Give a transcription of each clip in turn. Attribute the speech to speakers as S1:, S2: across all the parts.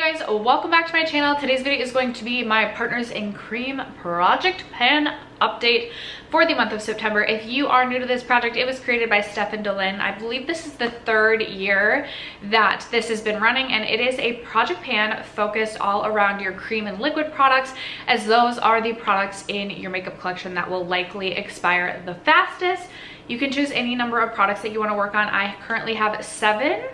S1: guys, welcome back to my channel. Today's video is going to be my Partners in Cream project pan update for the month of September. If you are new to this project, it was created by Steph and Dylan. I believe this is the third year that this has been running, and it is a project pan focused all around your cream and liquid products, as those are the products in your makeup collection that will likely expire the fastest. You can choose any number of products that you want to work on. I currently have 7,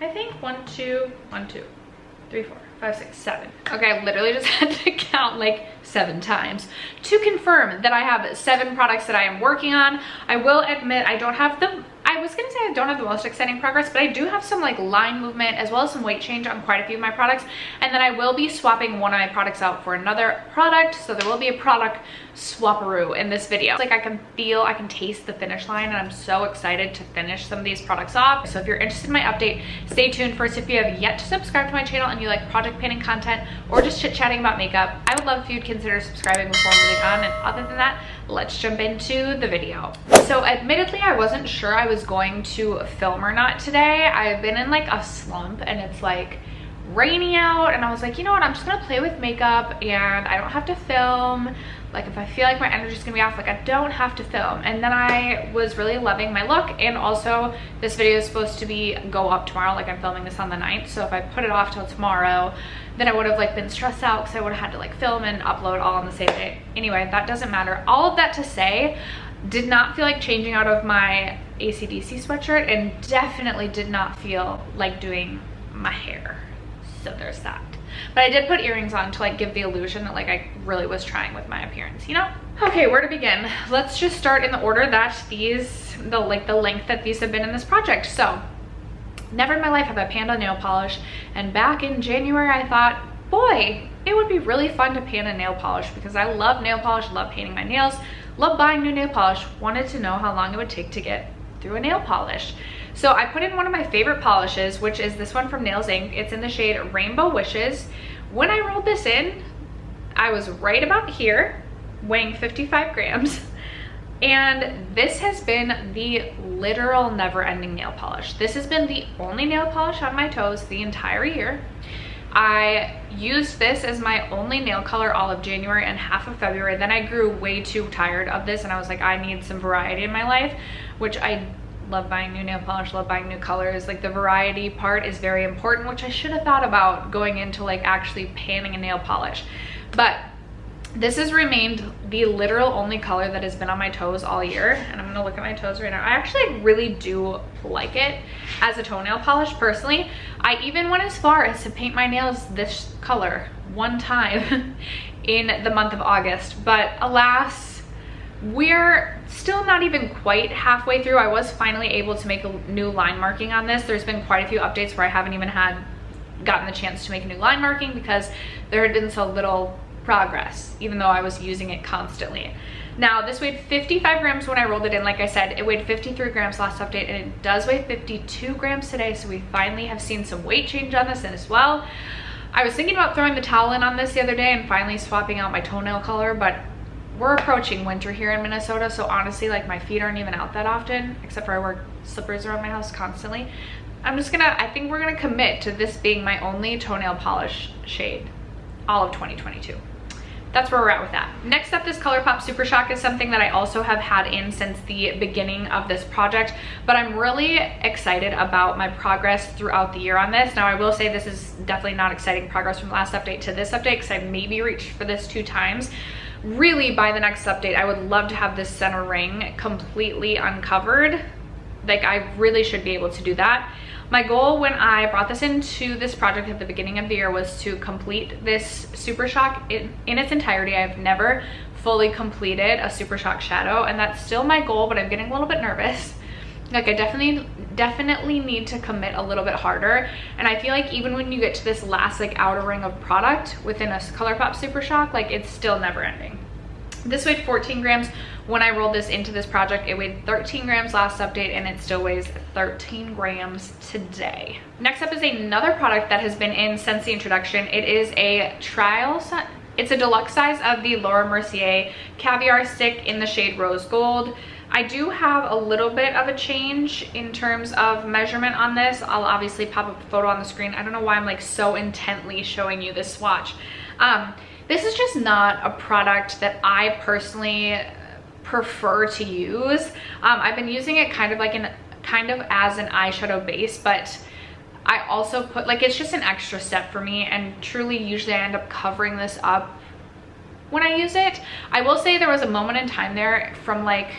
S1: I think. 1, 2, 3, 4, 5, 6, 7. Okay, I literally just had to count like 7 times to confirm that I have 7 products that I am working on. I will admit I don't have the, I was gonna say I don't have the most exciting progress, but I do have some like line movement as well as some weight change on quite a few of my products. And then I will be swapping one of my products out for another product. So there will be a product swapperoo in this video. It's like I can feel, I can taste the finish line, and I'm so excited to finish some of these products off. So if you're interested in my update, stay tuned. First, if you have yet to subscribe to my channel and you like project panning content or just chit-chatting about makeup, I would love if you'd consider subscribing before moving on. And other than that, let's jump into the video. So admittedly, I wasn't sure I was going to film or not today. I've been in like a slump, and it's like rainy out, and I was like, you know what, I'm just gonna play with makeup and I don't have to film. Like if I feel like my energy is gonna be off, like I don't have to film. And then I was really loving my look, and also this video is supposed to be go up tomorrow. Like I'm filming this on the 9th, so if I put it off till tomorrow, then I would have like been stressed out because I would have had to like film and upload all on the same day. Anyway, that doesn't matter. All of that to say, did not feel like changing out of my AC/DC sweatshirt, and definitely did not feel like doing my hair. So there's that. But I did put earrings on to like give the illusion that like I really was trying with my appearance, you know? Okay, where to begin? Let's just start in the order that the length that these have been in this project. So never in my life have I panned on nail polish, and back in January I thought, boy, it would be really fun to pan a nail polish because I love nail polish, love painting my nails, love buying new nail polish, wanted to know how long it would take to get through a nail polish. So I put in one of my favorite polishes, which is this one from Nails Inc. It's in the shade Rainbow Wishes. When I rolled this in, I was right about here, weighing 55 grams. And this has been the literal never-ending nail polish. This has been the only nail polish on my toes the entire year. I used this as my only nail color all of January and half of February. Then I grew way too tired of this, and I was like, I need some variety in my life, which I love buying new nail polish, love buying new colors. Like the variety part is very important, which I should have thought about going into like actually panning a nail polish. But this has remained the literal only color that has been on my toes all year. And I'm gonna look at my toes right now. I actually really do like it as a toenail polish personally. I even went as far as to paint my nails this color one time in the month of August, but alas, we're still not even quite halfway through. I was finally able to make a new line marking on this. There's been quite a few updates where I haven't even gotten the chance to make a new line marking because there had been so little progress, even though I was using it constantly. Now, this weighed 55 grams when I rolled it in. Like I said, it weighed 53 grams last update, and it does weigh 52 grams today. So we finally have seen some weight change on this as well. I was thinking about throwing the towel in on this the other day and finally swapping out my toenail color, but we're approaching winter here in Minnesota, so honestly, like my feet aren't even out that often, except for I wear slippers around my house constantly. I think we're gonna commit to this being my only toenail polish shade all of 2022. That's where we're at with that. Next up, this ColourPop Super Shock is something that I also have had in since the beginning of this project, but I'm really excited about my progress throughout the year on this. Now, I will say this is definitely not exciting progress from last update to this update because I maybe reached for this 2 times. Really, by the next update, I would love to have this center ring completely uncovered. Like, I really should be able to do that. My goal when I brought this into this project at the beginning of the year was to complete this Super Shock in its entirety. I've never fully completed a Super Shock shadow, and that's still my goal, but I'm getting a little bit nervous. Like I definitely need to commit a little bit harder. And I feel like even when you get to this last like outer ring of product within a ColourPop Super Shock, like it's still never ending. This weighed 14 grams when I rolled this into this project. It weighed 13 grams last update, and it still weighs 13 grams today. Next up is another product that has been in since the introduction. It is a trial It's a deluxe size of the Laura Mercier Caviar Stick in the shade Rose Gold. I do have a little bit of a change in terms of measurement on this. I'll obviously pop up a photo on the screen. I don't know why I'm like so intently showing you this swatch. This is just not a product that I personally prefer to use. I've been using it kind of as an eyeshadow base, but I also put like, it's just an extra step for me, and truly usually I end up covering this up when I use it. I will say there was a moment in time there from like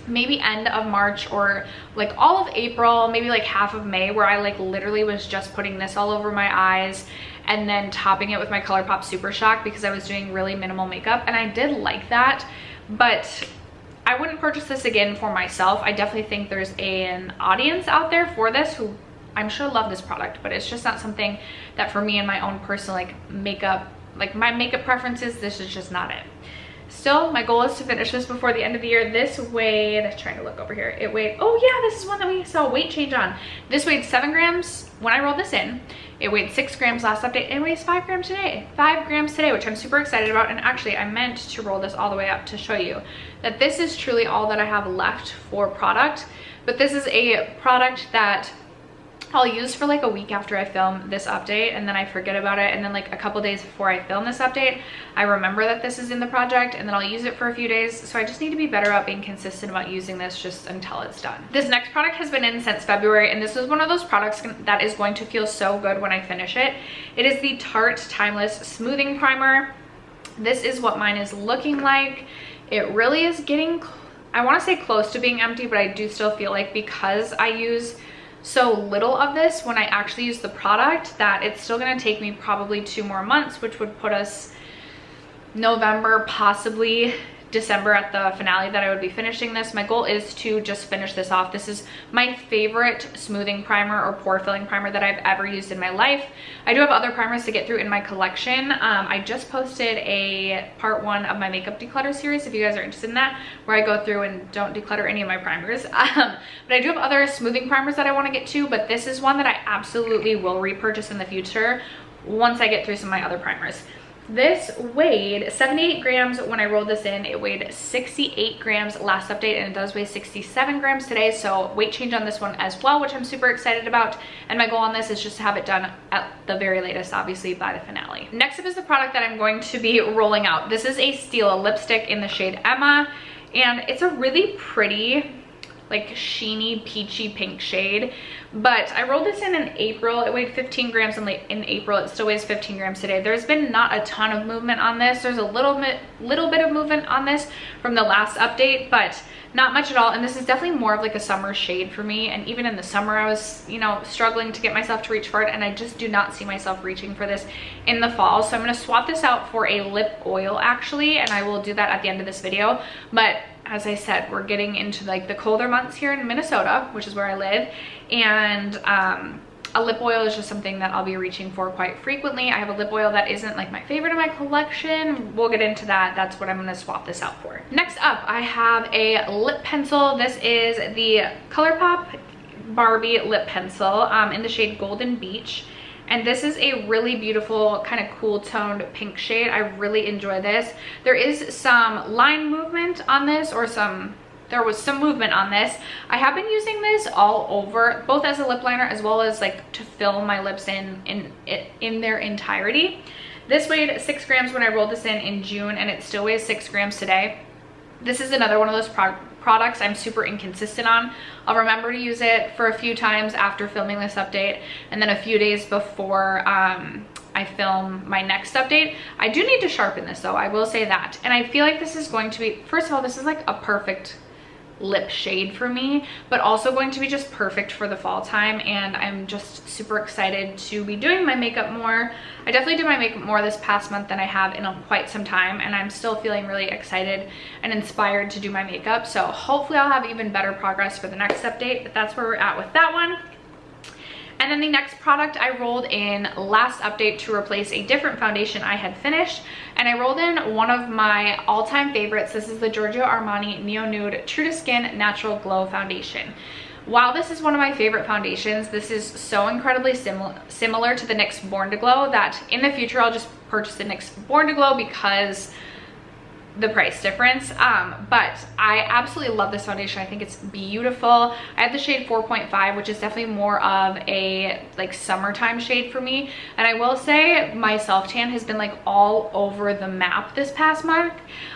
S1: maybe end of March or like all of April, maybe like half of May, where I like literally was just putting this all over my eyes and then topping it with my ColourPop Super Shock because I was doing really minimal makeup, and I did like that, but I wouldn't purchase this again for myself. I definitely think there's an audience out there for this who I'm sure love this product, but it's just not something that for me and my own personal like makeup, like my makeup preferences, this is just not it. Still, my goal is to finish this before the end of the year. This weighed, trying to look over here, it weighed, oh yeah, this is one that we saw a weight change on. This weighed 7 grams when I rolled this in. It weighed 6 grams last update. It weighs 5 grams today. 5 grams today, which I'm super excited about. And actually, I meant to roll this all the way up to show you that this is truly all that I have left for product. But this is a product that I'll use for like a week after I film this update, and then I forget about it, and then like a couple days before I film this update I remember that this is in the project, and then I'll use it for a few days. So I just need to be better about being consistent about using this just until it's done. This next product has been in since February, and this is one of those products that is going to feel so good when I finish it. It is the Tarte Timeless Smoothing Primer. This is what mine is looking like. It really is getting, I want to say close to being empty, but I do still feel like because I use so little of this when I actually use the product, that it's still going to take me probably 2 more months, which would put us November, possibly December at the finale that I would be finishing this. My goal is to just finish this off. This is my favorite smoothing primer or pore filling primer that I've ever used in my life. I do have other primers to get through in my collection. I just posted a part 1 of my makeup declutter series if you guys are interested in that, where I go through and don't declutter any of my primers. But I do have other smoothing primers that I want to get to, but this is one that I absolutely will repurchase in the future once I get through some of my other primers. This weighed 78 grams when I rolled this in. It weighed 68 grams last update, and it does weigh 67 grams today. So weight change on this one as well, which I'm super excited about. And my goal on this is just to have it done at the very latest, obviously by the finale. Next up is the product that I'm going to be rolling out. This is a Stila lipstick in the shade Emma, and it's a really pretty, like sheeny peachy pink shade, but I rolled this in April. It weighed 15 grams in April. It still weighs 15 grams today. There's been not a ton of movement on this. There's a little bit of movement on this from the last update, but not much at all. And this is definitely more of like a summer shade for me, and even in the summer I was, you know, struggling to get myself to reach for it, and I just do not see myself reaching for this in the fall. So I'm going to swap this out for a lip oil actually, and I will do that at the end of this video. But as I said, we're getting into like the colder months here in Minnesota, which is where I live, and a lip oil is just something that I'll be reaching for quite frequently. I have a lip oil that isn't like my favorite in my collection. We'll get into that. That's what I'm going to swap this out for. Next up, I have a lip pencil. This is the ColourPop Barbie lip pencil in the shade Golden Beach. And this is a really beautiful kind of cool toned pink shade. I really enjoy this. There is some line movement on this, or there was some movement on this. I have been using this all over, both as a lip liner as well as like to fill my lips in their entirety. This weighed 6 grams when I rolled this in June, and it still weighs 6 grams today. This is another one of those products I'm super inconsistent on. I'll remember to use it for a few times after filming this update, and then a few days before I film my next update. I do need to sharpen this though, I will say that. And I feel like this is going to be, first of all, this is like a perfect lip shade for me, but also going to be just perfect for the fall time, and I'm just super excited to be doing my makeup more. I definitely did my makeup more this past month than I have in quite some time, and I'm still feeling really excited and inspired to do my makeup. So hopefully I'll have even better progress for the next update, but that's where we're at with that one. And then the next product I rolled in last update to replace a different foundation I had finished, and I rolled in one of my all-time favorites. This is the Giorgio Armani Neo Nude True to Skin Natural Glow Foundation. While this is one of my favorite foundations, this is so incredibly similar to the NYX Born to Glow that in the future I'll just purchase the NYX Born to Glow because the price difference, but I absolutely love this foundation. I think it's beautiful. I have the shade 4.5, which is definitely more of a like summertime shade for me, and I will say my self tan has been like all over the map this past month.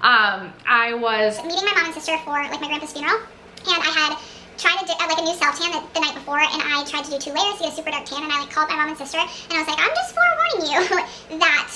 S1: I was
S2: meeting my mom and sister for like my grandpa's funeral, and I had tried to do like a new self tan the night before, and I tried to do 2 layers to get a super dark tan, and I like called my mom and sister, and I was like, I'm just forewarning you that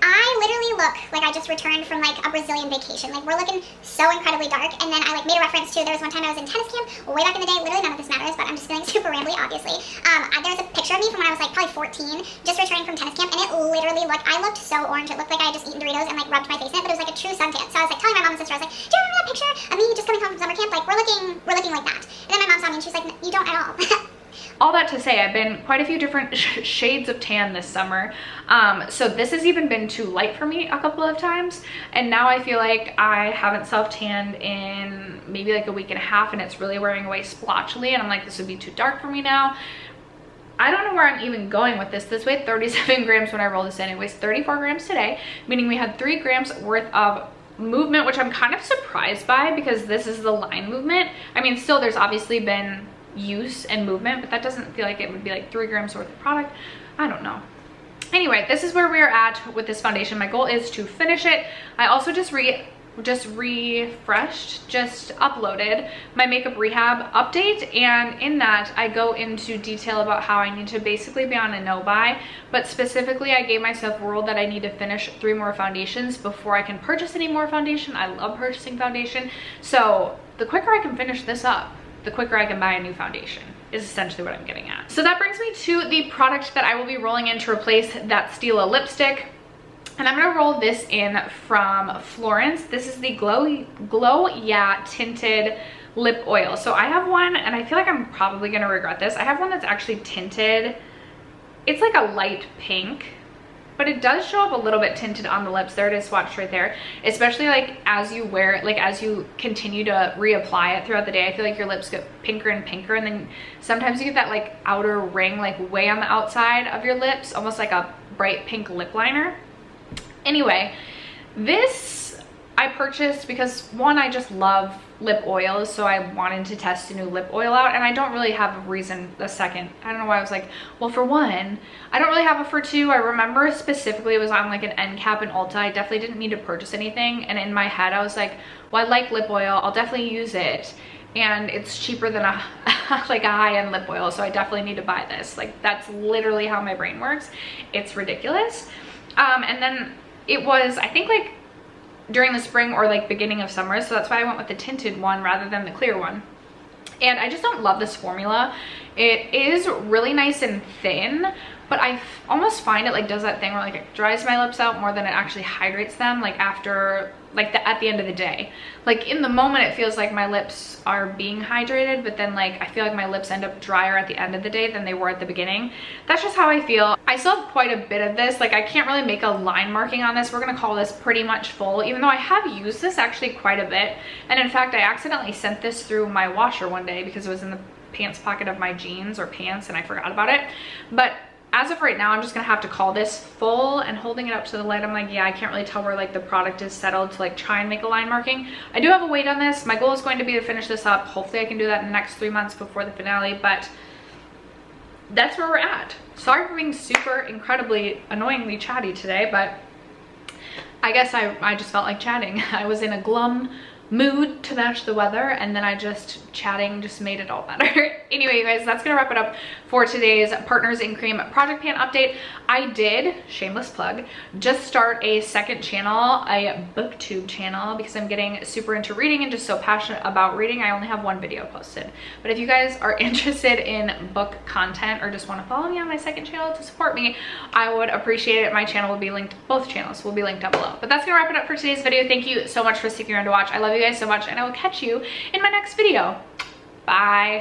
S2: I literally look like I just returned from like a Brazilian vacation. Like we're looking so incredibly dark. And then I like made a reference to, there was one time I was in tennis camp way back in the day. Literally none of this matters, but I'm just feeling super rambly, obviously. There's a picture of me from when I was like probably 14, just returning from tennis camp, and it literally looked, I looked so orange. It looked like I had just eaten Doritos and like rubbed my face in it, but it was like a true suntan. So I was like telling my mom and sister, I was like, do you remember that picture of me just coming home from summer camp? Like we're looking like that. And then my mom saw me and she was like, you don't at all.
S1: All that to say, I've been quite a few different shades of tan this summer. So this has even been too light for me a couple of times. And now I feel like I haven't self-tanned in maybe like a week and a half, and it's really wearing away splotchily. And I'm like, this would be too dark for me now. I don't know where I'm even going with this. This weighed 37 grams when I rolled this in. It weighs 34 grams today, meaning we had 3 grams worth of movement, which I'm kind of surprised by because this is the line movement. I mean, still there's obviously been use and movement, but that doesn't feel like it would be like 3 grams worth of product. I don't know. Anyway, this is where we are at with this foundation. My goal is to finish it. I also just uploaded my makeup rehab update, and in that I go into detail about how I need to basically be on a no buy, but specifically I gave myself a rule that I need to finish 3 more foundations before I can purchase any more foundation. I love purchasing foundation, so the quicker I can finish this up, the quicker I can buy a new foundation, is essentially what I'm getting at. So that brings me to the product that I will be rolling in to replace that Stila lipstick. And I'm gonna roll this in from Florence. This is the Glow Yeah Tinted Lip Oil. So I have one, and I feel like I'm probably gonna regret this. I have one that's actually tinted. It's like a light pink, but it does show up a little bit tinted on the lips. There it is, swatched right there. Especially like as you wear it, like as you continue to reapply it throughout the day, I feel like your lips get pinker and pinker, and then sometimes you get that like outer ring like way on the outside of your lips, almost like a bright pink lip liner. Anyway, this I purchased because one, I just love lip oils, so I wanted to test a new lip oil out, and I don't really have a reason. A second, I don't know why I was like, well, for one, I don't really have it. For two, I remember specifically it was on like an end cap in Ulta. I definitely didn't need to purchase anything, and in my head I was like, well, I like lip oil, I'll definitely use it, and it's cheaper than a like a high-end lip oil, so I definitely need to buy this. Like that's literally how my brain works. It's ridiculous. And then it was, I think, like during the spring or like beginning of summer, so that's why I went with the tinted one rather than the clear one. And I just don't love this formula. It is really nice and thin, but I almost find it like does that thing where like it dries my lips out more than it actually hydrates them, like after like at the end of the day. Like in the moment it feels like my lips are being hydrated, but then like I feel like my lips end up drier at the end of the day than they were at the beginning. That's just how I feel. I still have quite a bit of this. Like I can't really make a line marking on this. We're gonna call this pretty much full, even though I have used this actually quite a bit. And in fact, I accidentally sent this through my washer one day because it was in the pants pocket of my jeans or pants and I forgot about it. But as of right now, I'm just gonna have to call this full, and holding it up to the light, I'm like, yeah, I can't really tell where like the product is settled to like try and make a line marking. I do have a weight on this. My goal is going to be to finish this up. Hopefully I can do that in the next 3 months before the finale, but that's where we're at. Sorry for being super incredibly annoyingly chatty today, but I guess I just felt like chatting. I was in a glum mood to match the weather, and then chatting just made it all better. Anyway, you guys, that's gonna wrap it up for today's Partners in Cream project pan update. I did, shameless plug, just start a second channel, a booktube channel, because I'm getting super into reading and just so passionate about reading. I only have 1 video posted, but if you guys are interested in book content or just want to follow me on my second channel to support me, I would appreciate it. My channel will be linked, both channels will be linked down below. But that's gonna wrap it up for today's video. Thank you so much for sticking around to watch. I love you guys so much, and I will catch you in my next video. Bye.